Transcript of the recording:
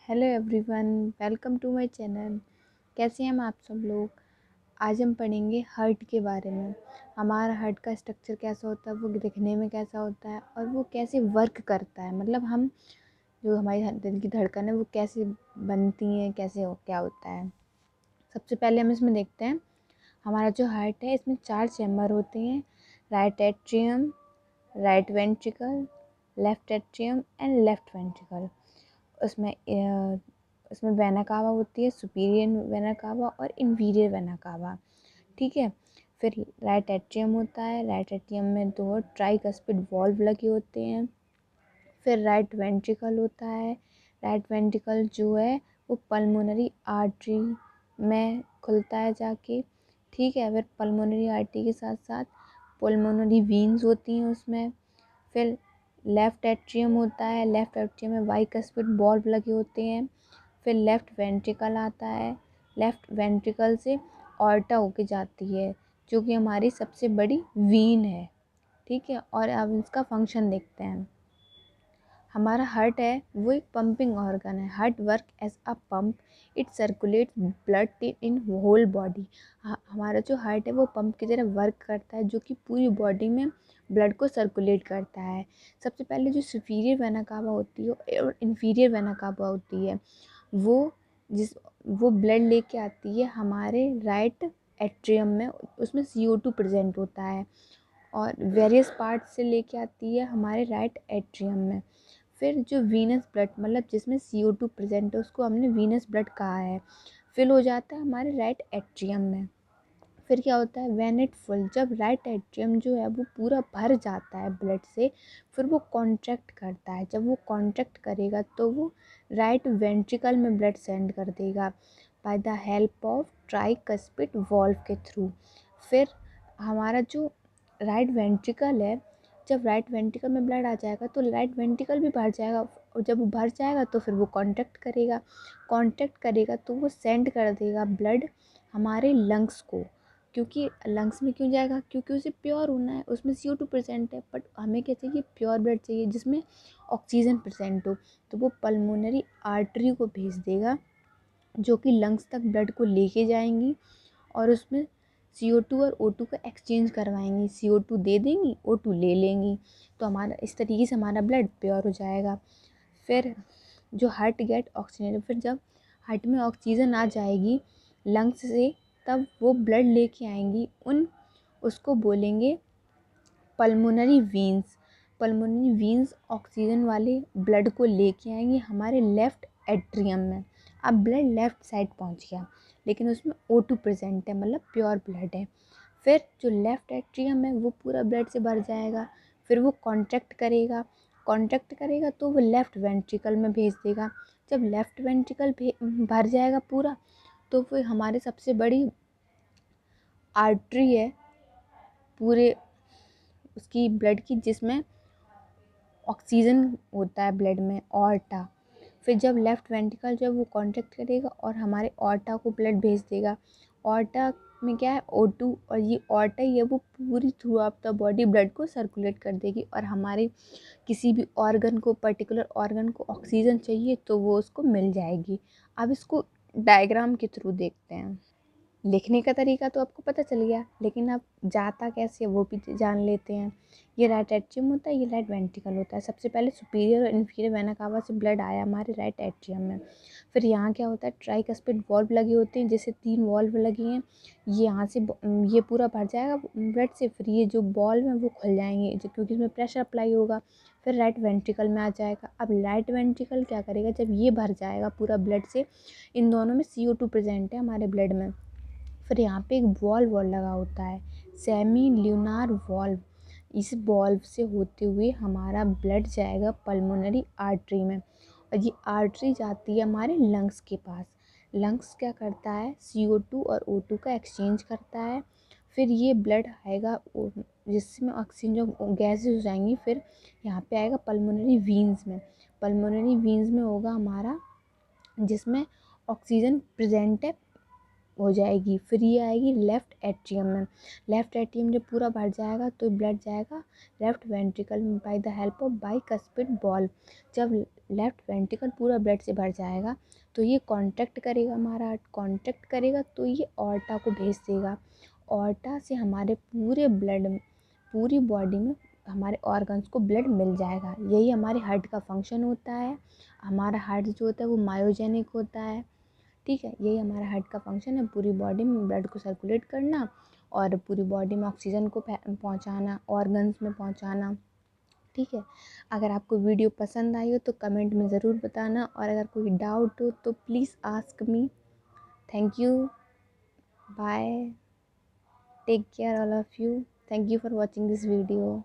Hello everyone, welcome to my channel. कैसे हैं हम आप सब लोग। आज हम पढ़ेंगे हार्ट के बारे में। हमारा हार्ट का स्ट्रक्चर कैसा होता है, वो दिखने में कैसा होता है और वो कैसे वर्क करता है। मतलब हम जो हमारी दिल की धड़कन है वो कैसे बनती हैं, कैसे क्या होता है। सबसे पहले हम इसमें देखते हैं हमारा जो हार्ट है, इसमें 4 चैम्बर होते हैं। Right atrium, right ventricle, left atrium and left ventricle. उसमें वेना कावा होती है, सुपीरियर वेना कावा और इंफीरियर वेना कावा। ठीक है। फिर राइट एट्रियम होता है। राइट एट्रियम में 2 ट्राइकस्पिड वॉल्व लगे होते हैं। फिर राइट वेंट्रिकल होता है। राइट वेंट्रिकल जो है वो पल्मोनरी आर्टरी में खुलता है जाके। ठीक है। फिर पल्मोनरी आर्टरी के साथ साथ पल्मोनरी वीन्स होती हैं उसमें। फिर लेफ़्ट एट्रियम होता है। लेफ़्ट एट्रियम में बाइकस्पिड वॉल्व लगे होते हैं। फिर लेफ़्ट वेंट्रिकल आता है। लेफ़्ट वेंट्रिकल से ऑर्टा होके जाती है, जो कि हमारी सबसे बड़ी वीन है। ठीक है। और अब इसका फंक्शन देखते हैं। हमारा हार्ट है वो एक पंपिंग ऑर्गन है। Heart work as a pump, it circulate blood in whole body. हमारा जो हार्ट है वो पंप की तरह वर्क करता है, जो कि पूरी बॉडी में ब्लड को सर्कुलेट करता है। सबसे पहले जो सुपीरियर वेना कावा होती है और इन्फीरियर वेना कावा होती है, वो ब्लड लेके आती है हमारे राइट एट्रियम में। उसमें CO2 प्रेजेंट होता है और वेरियस पार्ट से लेके आती है हमारे राइट एट्रियम में। फिर जो वीनस ब्लड, मतलब जिसमें CO2 प्रेजेंट है, उसको हमने वीनस ब्लड कहा है, फिल हो जाता है हमारे राइट एट्रियम में। फिर क्या होता है, व्हेन इट फुल, जब राइट एट्रियम जो है वो पूरा भर जाता है ब्लड से, फिर वो कॉन्ट्रैक्ट करता है। जब वो कॉन्ट्रैक्ट करेगा तो वो राइट वेंट्रिकल में ब्लड सेंड कर देगा by the help of tricuspid valve के थ्रू। फिर हमारा जो राइट वेंट्रिकल है, जब राइट वेंट्रिकल में ब्लड आ जाएगा तो राइट वेंट्रिकल भी भर जाएगा, और जब वो भर जाएगा तो फिर वो कॉन्ट्रैक्ट करेगा तो वो सेंड कर देगा ब्लड हमारे लंग्स को। क्योंकि लंग्स में क्यों जाएगा, क्योंकि उसे प्योर होना है, उसमें CO2 प्रेजेंट है। बट हमें क्या चाहिए, प्योर ब्लड चाहिए जिसमें ऑक्सीजन प्रेजेंट हो। तो वो पल्मोनरी आर्टरी को भेज देगा, जो कि लंग्स तक ब्लड को लेके जाएंगी और उसमें CO2 और O2 का एक्सचेंज करवाएंगी। CO2 दे देंगी, O2 ले लेंगी, तो हमारा इस तरीके से हमारा ब्लड प्योर हो जाएगा। फिर जो हार्ट गेट ऑक्सीजन, फिर जब हार्ट में ऑक्सीजन आ जाएगी लंग्स से, तब वो ब्लड लेके आएंगी उसको बोलेंगे pulmonary veins. Pulmonary veins oxygen वाले ब्लड को लेके आएंगे हमारे लेफ़्ट एट्रियम में। अब ब्लड लेफ़्ट साइड पहुंच गया, लेकिन उसमें O2 प्रेजेंट है, मतलब प्योर ब्लड है। फिर जो लेफ़्ट एट्रियम है वो पूरा ब्लड से भर जाएगा। फिर वो कॉन्ट्रैक्ट करेगा तो वो लेफ़्ट वेंट्रिकल में भेज देगा। जब लेफ़्ट वेंट्रिकल भर जाएगा पूरा, तो फिर हमारे सबसे बड़ी आर्टरी है पूरे उसकी ब्लड की, जिसमें ऑक्सीजन होता है ब्लड में, ऑर्टा। फिर जब लेफ़्ट वेंट्रिकल जब वो कॉन्ट्रैक्ट करेगा और हमारे ऑर्टा को ब्लड भेज देगा। ऑर्टा में क्या है, O2, और ये ऑर्टा ही है वो पूरी through out the body blood को सर्कुलेट कर देगी। और हमारे किसी भी ऑर्गन को, पर्टिकुलर ऑर्गन को ऑक्सीजन चाहिए तो वो उसको मिल जाएगी। अब इसको डायग्राम के थ्रू देखते हैं। लिखने का तरीका तो आपको पता चल गया, लेकिन अब जाता कैसे वो भी जान लेते हैं। ये राइट एट्रियम होता है, ये राइट वेंट्रिकल होता है। सबसे पहले सुपीरियर और इन्फीरियर वेना कावा से ब्लड आया हमारे राइट एट्रियम में। फिर यहाँ क्या होता है, ट्राइकस्पिड वॉल्व लगे होते हैं, जैसे 3 वॉल्व लगे हैं। ये यहाँ से ये पूरा भर जाएगा ब्लड से, फिर ये जो वॉल्व हैं वो खुल जाएंगे क्योंकि इसमें प्रेशर अप्लाई होगा। फिर राइट वेंट्रिकल में आ जाएगा। अब राइट वेंट्रिकल क्या करेगा, जब ये भर जाएगा पूरा ब्लड से, इन दोनों में CO2 प्रेजेंट है हमारे ब्लड में। फिर यहाँ पे एक वॉल्व लगा होता है, सेमी ल्यूनार वॉल्व। इस वॉल्व से होते हुए हमारा ब्लड जाएगा पल्मोनरी आर्टरी में, और ये आर्टरी जाती है हमारे लंग्स के पास। लंग्स क्या करता है, CO2 और O2 का एक्सचेंज करता है। फिर ये ब्लड आएगा जिसमें ऑक्सीजन जो गैसेज हो जाएंगी, फिर यहाँ पे आएगा पल्मोनरी वीन्स में। पल्मोनरी वीन्स में होगा हमारा, जिसमें ऑक्सीजन प्रेजेंट है, हो जाएगी। फिर ये आएगी लेफ़्ट एट्रियम में। लेफ़्ट एट्रियम जब पूरा भर जाएगा तो ब्लड जाएगा लेफ़्ट वेंट्रिकल में by the help of bicuspid valve. जब लेफ्ट वेंट्रिकल पूरा ब्लड से भर जाएगा, तो ये कांटेक्ट करेगा, हमारा हार्ट कांटेक्ट करेगा तो ये ऑर्टा को भेज देगा। ऑर्टा से हमारे पूरे ब्लड में, पूरी बॉडी में हमारे ऑर्गन्स को ब्लड मिल जाएगा। यही हमारे हार्ट का फंक्शन होता है। हमारा हार्ट जो होता है वो मायोजेनिक होता है, ठीक है। यही हमारा हार्ट का फंक्शन है, पूरी बॉडी में ब्लड को सर्कुलेट करना और पूरी बॉडी में ऑक्सीजन को पहुंचाना, ऑर्गन्स में पहुंचाना, ठीक है। अगर आपको वीडियो पसंद आई हो तो कमेंट में ज़रूर बताना, और अगर कोई डाउट हो तो please ask me. Thank you, bye, take care all of you, thank you for watching this video.